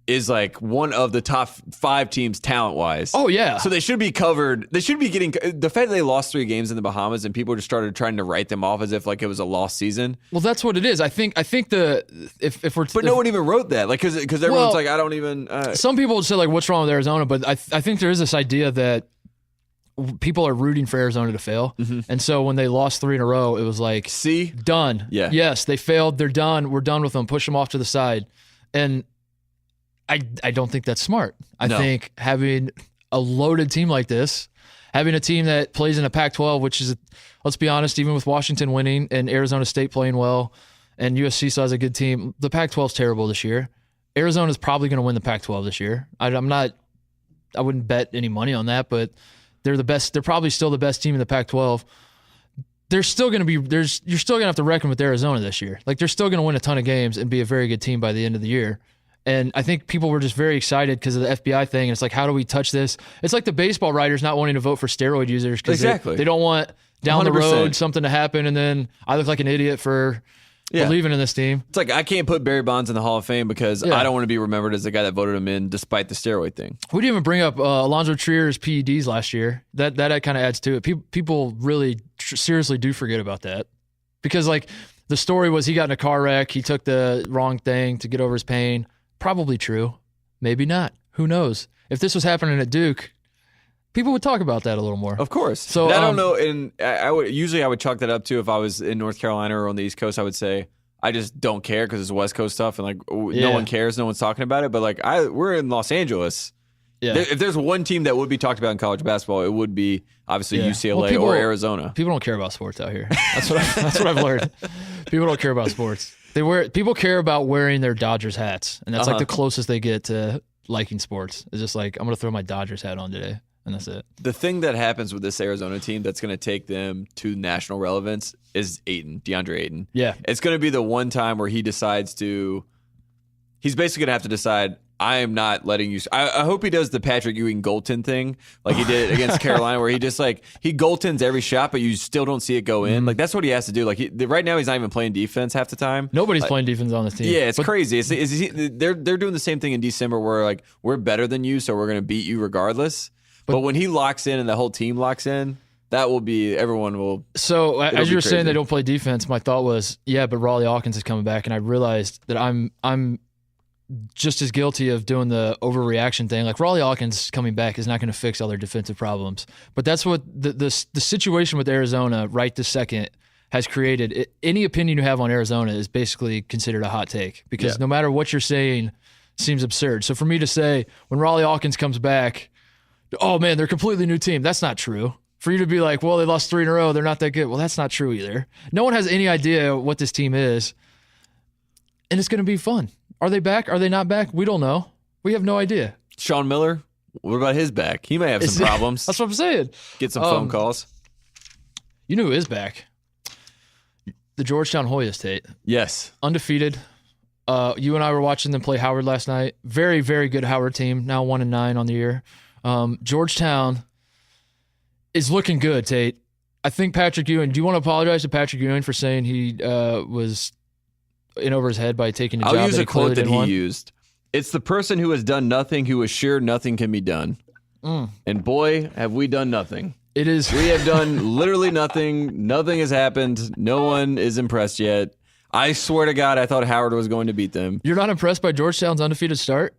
is like one of the top 5 teams talent-wise. Oh, yeah. So they should be covered. They should be getting the fact that they lost 3 games in the Bahamas and people just started trying to write them off as if like it was a lost season. Well, that's what it is. I think if we're no one even wrote that, like because everyone's like, I don't even. Some people would say like, what's wrong with Arizona? But I think there is this idea that people are rooting for Arizona to fail, and so when they lost 3 in a row, it was like, see, done. Yeah. Yes, they failed. They're done. We're done with them. Push them off to the side, and I don't think that's smart. I think having a loaded team like this, having a team that plays in a Pac-12, which is, let's be honest, even with Washington winning and Arizona State playing well and USC still has a good team, the Pac-12 is terrible this year. Arizona's probably going to win the Pac-12 this year. I wouldn't bet any money on that, but they're the best. They're probably still the best team in the Pac-12. You're still going to have to reckon with Arizona this year. Like, they're still going to win a ton of games and be a very good team by the end of the year. And I think people were just very excited because of the FBI thing. And it's like, how do we touch this? It's like the baseball writers not wanting to vote for steroid users because they don't want down 100%. The road something to happen. And then I look like an idiot for believing in this team. It's like, I can't put Barry Bonds in the Hall of Fame because I don't want to be remembered as the guy that voted him in despite the steroid thing. We didn't even bring up Alonzo Trier's PEDs last year. That kind of adds to it. People really seriously do forget about that because like the story was he got in a car wreck. He took the wrong thing to get over his pain. Probably true. Maybe not. Who knows? If this was happening at Duke, people would talk about that a little more. Of course. So I don't know. And I would chalk that up to if I was in North Carolina or on the East Coast. I would say I just don't care because it's West Coast stuff and like no one cares. No one's talking about it. But like we're in Los Angeles. Yeah. If there's one team that would be talked about in college basketball, it would be obviously UCLA or Arizona. People don't care about sports out here. That's what I've learned. People don't care about sports. People care about wearing their Dodgers hats, and that's like the closest they get to liking sports. It's just like, I'm going to throw my Dodgers hat on today, and that's it. The thing that happens with this Arizona team that's going to take them to national relevance is DeAndre Ayton. Yeah. It's going to be the one time where he's basically going to have to decide, I am not letting you. I hope he does the Patrick Ewing goaltend thing like he did against Carolina, where he just he goaltends every shot, but you still don't see it go in. Like, that's what he has to do. Like, right now, he's not even playing defense half the time. Nobody's playing defense on this team. Yeah, it's crazy. They're doing the same thing in December, where like, we're better than you, so we're going to beat you regardless. But when he locks in and the whole team locks in, that will be, everyone will. So as you were saying they don't play defense, my thought was, but Raleigh Hawkins is coming back, and I realized that I'm just as guilty of doing the overreaction thing. Like Raleigh Hawkins coming back is not going to fix all their defensive problems. But that's what the situation with Arizona right this second has created. Any opinion you have on Arizona is basically considered a hot take because no matter what you're saying seems absurd. So for me to say when Raleigh Hawkins comes back, oh man, they're a completely new team. That's not true. For you to be like, well, they lost 3 in a row. They're not that good. Well, that's not true either. No one has any idea what this team is. And it's going to be fun. Are they back? Are they not back? We don't know. We have no idea. Sean Miller, what about his back? He may have some problems. That's what I'm saying. Get some phone calls. You know who is back? The Georgetown Hoyas, Tate. Yes. Undefeated. You and I were watching them play Howard last night. Very, very good Howard team. Now 1-9 on the year. Georgetown is looking good, Tate. I think Patrick Ewing, do you want to apologize to Patrick Ewing for saying he was in over his head by taking a job? I'll use a quote that he used. It's the person who has done nothing who is sure nothing can be done. And boy, have we done nothing. It is. We have done literally nothing. Nothing has happened. No one is impressed yet. I swear to God, I thought Howard was going to beat them. You're not impressed by Georgetown's undefeated start?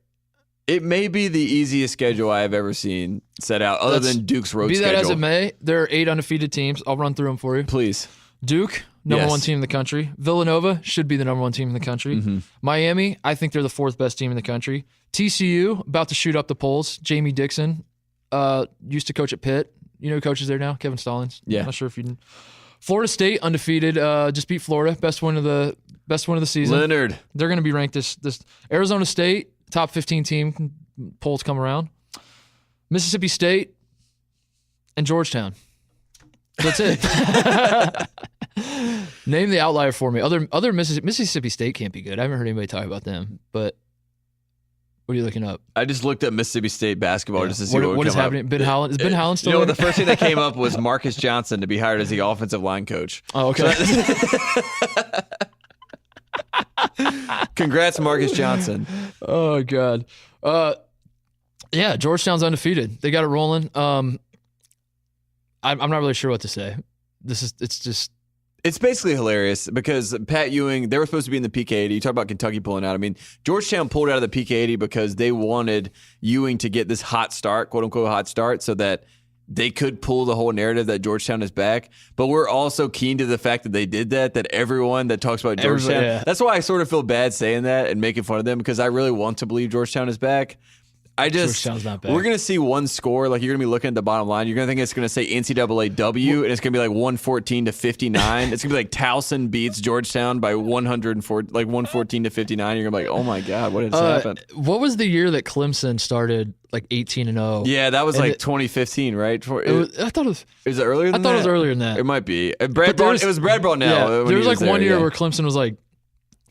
It may be the easiest schedule I have ever seen set out, other than Duke's road schedule. Be that as it may, there are 8 undefeated teams. I'll run through them for you. Please. Duke, number 1 team in the country. Villanova should be the number 1 team in the country. Miami, I think they're the 4th best team in the country. TCU, about to shoot up the polls. Jamie Dixon, used to coach at Pitt. You know who coaches there now? Kevin Stallings. Yeah. I'm not sure if you. Florida State, undefeated, just beat Florida. Best win of the season. Leonard. They're going to be ranked this. Arizona State, top 15 team. Polls come around. Mississippi State and Georgetown. That's it. Name the outlier for me. Other Mississippi State can't be good. I haven't heard anybody talk about them. But what are you looking up? I just looked up Mississippi State basketball just to see what is happening. Ben Howland is Ben Howland still? You know, there? the first thing that came up was Marcus Johnson to be hired as the offensive line coach. Oh, okay. Congrats, Marcus Johnson. Oh God. Yeah, Georgetown's undefeated. They got it rolling. I'm not really sure what to say. It's basically hilarious because Pat Ewing, they were supposed to be in the PK80. You talk about Kentucky pulling out. I mean, Georgetown pulled out of the PK80 because they wanted Ewing to get this hot start, quote unquote hot start, so that they could pull the whole narrative that Georgetown is back. But we're also keen to the fact that they did that everyone that talks about Georgetown, that's why I sort of feel bad saying that and making fun of them because I really want to believe Georgetown is back. Georgetown's not back. We're going to see one score. Like, you're going to be looking at the bottom line. You're going to think it's going to say NCAA W, and it's going to be like 114-59. It's going to be like Towson beats Georgetown by 104, like 114-59. You're going to be like, oh my God, what has happened? What was the year that Clemson started like 18-0? Yeah, that was like 2015, right? I thought it was. Is it earlier than that? I thought it was earlier than that. It might be. It was Brad Brownell. Yeah, there was like one year yeah. where Clemson was like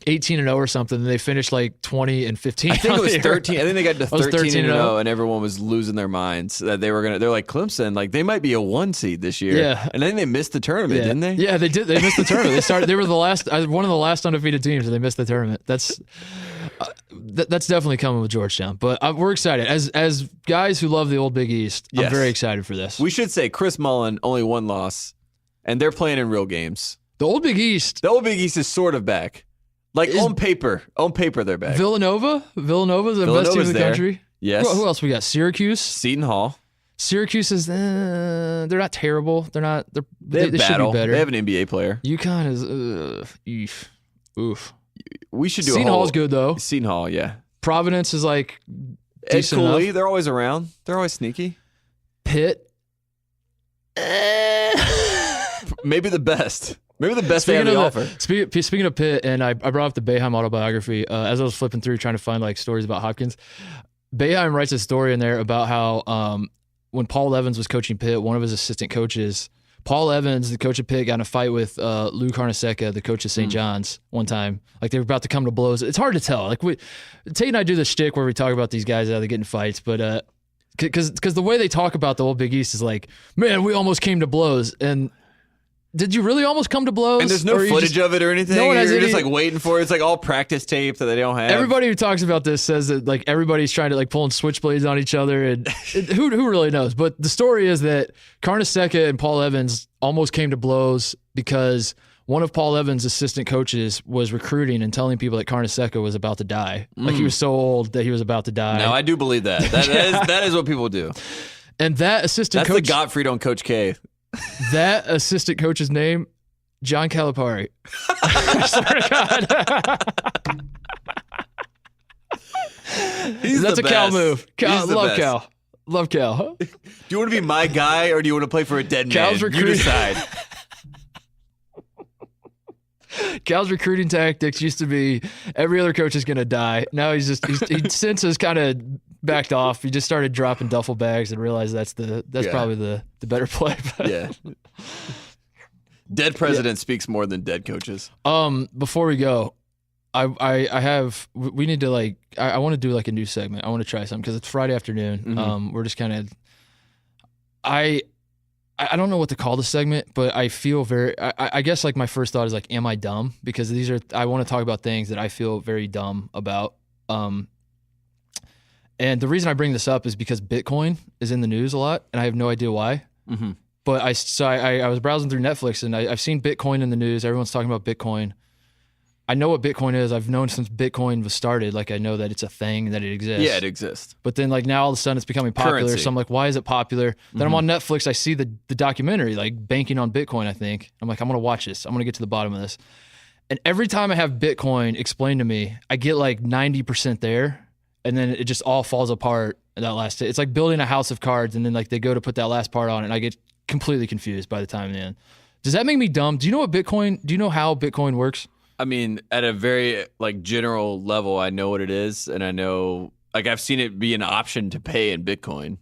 18-0 or something, and they finished like 20-15. I think it was 13. I think they got to 13-0, and 13-0. everyone was losing their minds that they were gonna. They're like, Clemson, like they might be a 1 seed this year. Yeah, and I think they missed the tournament, didn't they? Yeah, they did. They missed the tournament. They were the last, one of the last undefeated teams, and they missed the tournament. That's definitely coming with Georgetown. But we're excited as guys who love the old Big East. Yes. I'm very excited for this. We should say Chris Mullen only 1 loss, and they're playing in real games. The old Big East. The old Big East is sort of back. Like on paper they're back. Villanuva's the best team in the country. Yes. Who else we got? Syracuse. Seton Hall. Syracuse is they're not terrible. They're not. They should be better. They have an NBA player. UConn is oof. We should do. Seton Hall's good though. Seton Hall, yeah. Providence is like Ed decent Cooley, enough. they're always around. They're always sneaky. Pitt. Maybe the best. Maybe the best they have to offer. Speaking of Pitt, and I brought up the Boeheim autobiography as I was flipping through trying to find like stories about Hopkins. Boeheim writes a story in there about how when Paul Evans was coaching Pitt, one of his assistant coaches, Paul Evans, the coach of Pitt, got in a fight with Lou Carnesecca, the coach of St. John's, one time. Like they were about to come to blows. It's hard to tell. Like Tate and I do the shtick where we talk about these guys how they get in fights, but because the way they talk about the old Big East is like, man, we almost came to blows. And did you really almost come to blows? And there's no footage of it or anything. No one has You're just like waiting for it. It's like all practice tape that they don't have. Everybody who talks about this says that like everybody's trying to like pulling switchblades on each other, and who really knows? But the story is that Carnesecca and Paul Evans almost came to blows because one of Paul Evans' assistant coaches was recruiting and telling people that Carnesecca was about to die. Like he was so old that he was about to die. No, I do believe that. That is what people do. And that assistant coach... That's the Gottfried on Coach K. That assistant coach's name, John Calipari. I swear to God. That's a Cal move. Love Cal. Love Cal. Do you want to be my guy or do you want to play for a dead man? Cal's You decide. Cal's recruiting tactics used to be every other coach is going to die. Now he since has kind of backed off. He just started dropping duffel bags and realized that's probably the better play. Yeah. Dead president speaks more than dead coaches. Before we go, we need to I want to do like a new segment. I want to try something because it's Friday afternoon. Mm-hmm. We're just kind of, I don't know what to call the segment, but I feel I guess like my first thought is like, am I dumb? Because I want to talk about things that I feel very dumb about. And the reason I bring this up is because Bitcoin is in the news a lot and I have no idea why. Mm-hmm. But I was browsing through Netflix and I've seen Bitcoin in the news. Everyone's talking about Bitcoin. I know what Bitcoin is. I've known since Bitcoin was started. Like I know that it's a thing, that it exists. Yeah, it exists. But then like now all of a sudden it's becoming popular. Currency. So I'm like, why is it popular? Then I'm on Netflix. I see the documentary, like Banking on Bitcoin, I think. I'm like, I'm going to watch this. I'm going to get to the bottom of this. And every time I have Bitcoin explained to me, I get like 90% there. And then it just all falls apart in that last day. It's like building a house of cards. And then like they go to put that last part on it. And I get completely confused by the time in the end. Does that make me dumb? Do you know how Bitcoin works? I mean, at a very like general level, I know what it is, and I know like I've seen it be an option to pay in Bitcoin,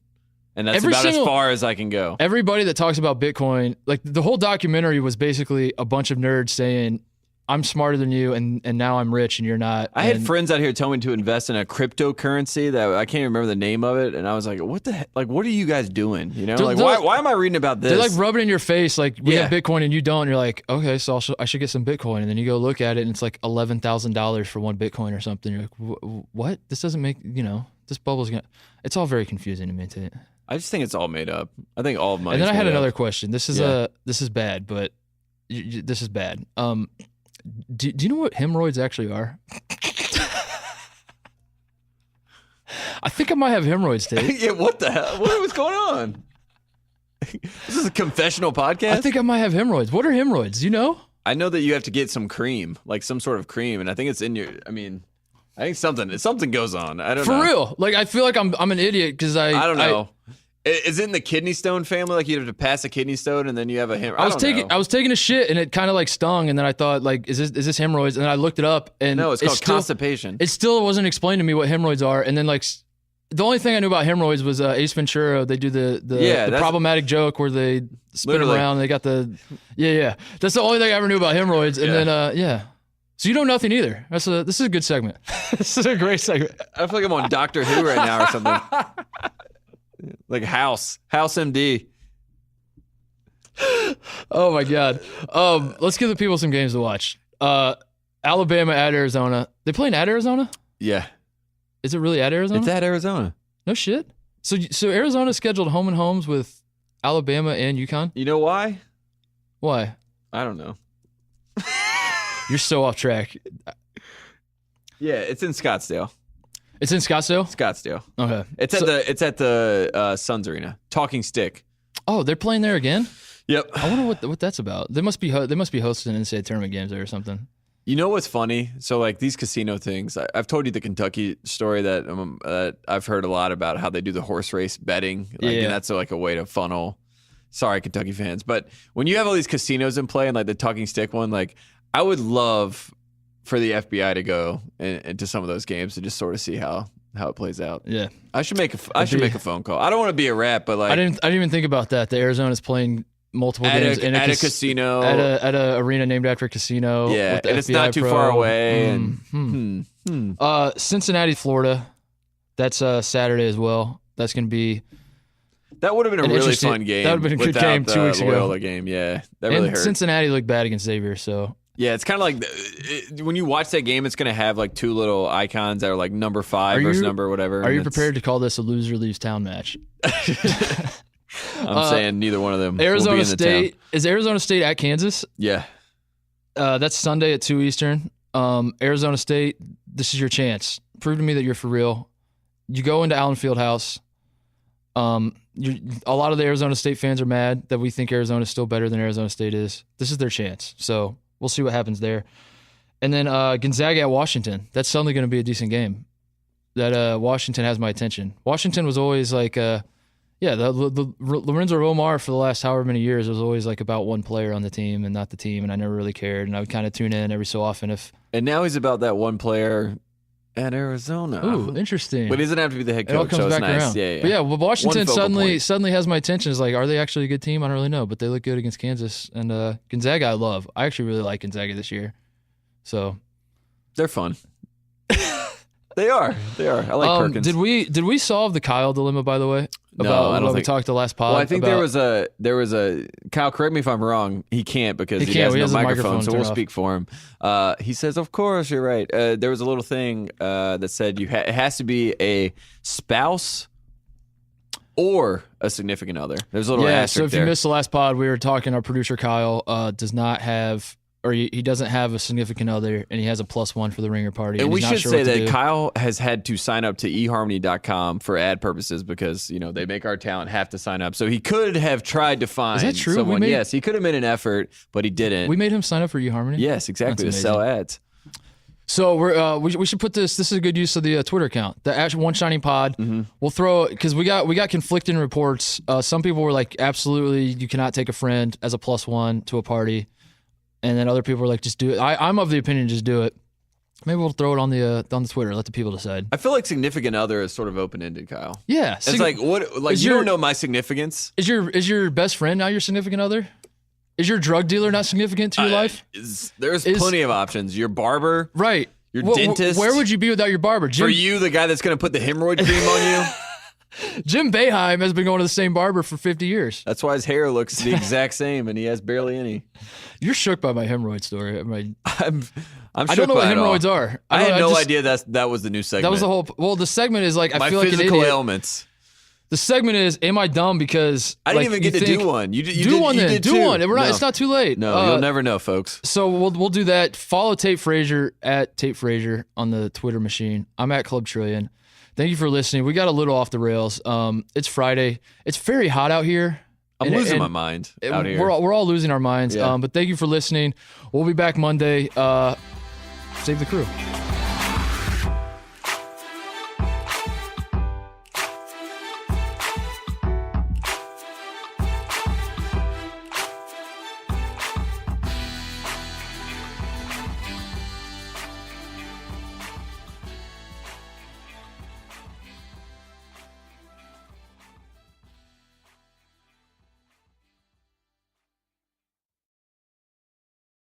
and that's about as far as I can go. Everybody that talks about Bitcoin, like the whole documentary was basically a bunch of nerds saying, I'm smarter than you, and now I'm rich and you're not. I had friends out here telling me to invest in a cryptocurrency that I can't even remember the name of it, and I was like, "What the heck? Like, what are you guys doing? You know, why am I reading about this?" They're like rubbing in your face, like we have Bitcoin and you don't. And you're like, okay, so I should get some Bitcoin, and then you go look at it, and it's like $11,000 for one Bitcoin or something. You're like, what? This doesn't make this bubble's gonna. It's all very confusing to me. I just think it's all made up. I think all of money. And then I had another question. This is bad, but this is bad. Do you know what hemorrhoids actually are? I think I might have hemorrhoids, Tate. Yeah, what the hell? What was going on? This is a confessional podcast? I think I might have hemorrhoids. What are hemorrhoids? Do you know? I know that you have to get some cream, like some sort of cream, and I think it's in your, I think something goes on. I don't know. For real. Like, I feel like I'm an idiot because I don't know. Is it in the kidney stone family? Like you have to pass a kidney stone and then you have a hemorrhoid? I was taking a shit and it kind of like stung and then I thought like, is this hemorrhoids? And then I looked it up and no, it's called constipation. It still wasn't explained to me what hemorrhoids are. And then like the only thing I knew about hemorrhoids was Ace Ventura. They do the problematic joke where they spin around. And they got yeah. That's the only thing I ever knew about hemorrhoids. And then So you know nothing either. This is a good segment. This is a great segment. I feel like I'm on Doctor Who right now or something. Like House MD. Oh my God. Let's give the people some games to watch. Alabama at Arizona. They playing at Arizona? Yeah. Is it really at Arizona? It's at Arizona. No shit. So Arizona scheduled home and homes with Alabama and UConn? You know why? Why? I don't know. You're so off track. Yeah, it's in Scottsdale. It's in Scottsdale? Scottsdale. Okay. It's at the Suns Arena. Talking Stick. Oh, they're playing there again? Yep. I wonder what that's about. They must be hosting NCAA tournament games there or something. You know what's funny? So like these casino things, I've told you the Kentucky story that I've heard a lot about how they do the horse race betting. And that's like a way to funnel. Sorry, Kentucky fans, but when you have all these casinos in play and like the Talking Stick one, like I would love for the FBI to go into some of those games to just sort of see how it plays out. Yeah, I should make a phone call. I don't want to be a rat, but like I didn't even think about that. The Arizona's playing multiple games at a casino at a arena named after a casino. Yeah, with the and FBI it's not too far away. Cincinnati, Florida. That's Saturday as well. That's going to be. That would have been a really fun game. That would have been a good game 2 weeks ago. Loyola game, yeah, that really hurt. Cincinnati looked bad against Xavier, so. Yeah, it's kind of like when you watch that game, it's going to have like two little icons that are like number 5 versus number whatever. Are you prepared to call this a loser leaves town match? I'm saying neither one of them. Arizona will be in the State town. is Arizona State at Kansas? Yeah. That's Sunday at 2 Eastern. Arizona State, this is your chance. Prove to me that you're for real. You go into Allen Fieldhouse. A lot of the Arizona State fans are mad that we think Arizona is still better than Arizona State is. This is their chance. So we'll see what happens there. And then Gonzaga at Washington. That's suddenly going to be a decent game. That Washington has my attention. Washington was always like, the Lorenzo Omar for the last however many years was always like about one player on the team and not the team, and I never really cared. And I would kind of tune in every so often And now he's about that one player at Arizona. Ooh, interesting. But he doesn't have to be the head coach. It all comes so it's back nice. around. Yeah. But yeah, well, Washington suddenly has my attention. Is like, are they actually a good team? I don't really know, but they look good against Kansas. And Gonzaga, I love. I actually really like Gonzaga this year. So they're fun. They are. I like Perkins. Did we solve the Kyle dilemma, by the way? About I don't what we think talked the last pod. Well, I think there was a Kyle. Correct me if I'm wrong. He can't because he has no microphone, so we'll speak for him. He says, "Of course, you're right." There was a little thing that said it has to be a spouse or a significant other. There's a little asterisk so if there. you missed the last pod, we were talking. Our producer Kyle does not have. Or he doesn't have a significant other, and he has a +1 for the ringer party. And we should say that do. Kyle has had to sign up to eharmony.com for ad purposes because, they make our talent have to sign up. So he could have tried to find Is that true? someone. Yes, he could have made an effort, but he didn't. We made him sign up for eHarmony? Yes, exactly, to sell ads. So we should put this is a good use of the Twitter account, the One Shining Pod. Mm-hmm. We'll throw, because we got conflicting reports. Some people were like, absolutely, you cannot take a friend as a +1 to a party. And then other people are like, just do it. I'm of the opinion, just do it. Maybe we'll throw it on the Twitter. Let the people decide. I feel like significant other is sort of open-ended, Kyle. Yeah. It's like, what? Like, you don't know my significance. Is your best friend now your significant other? Is your drug dealer not significant to your life? There's plenty of options. Your barber. Right. Your dentist. Where would you be without your barber? For you, the guy that's going to put the hemorrhoid cream on you. Jim Boeheim has been going to the same barber for 50 years. That's why his hair looks the exact same, and he has barely any. You're shook by my hemorrhoid story. I'm shook I don't know what hemorrhoids are. I had no idea that was the new segment. That was the whole. Well, the segment is like, I feel like an idiot. My physical ailments. The segment is, am I dumb because I didn't even get to do one. You do one. It's not too late. No, you'll never know, folks. So we'll do that. Follow Tate Frazier at Tate Frazier on the Twitter machine. I'm at Club Trillion. Thank you for listening. We got a little off the rails. It's Friday. It's very hot out here. I'm losing my mind out here. We're all losing our minds. Yeah. But thank you for listening. We'll be back Monday. Save the crew.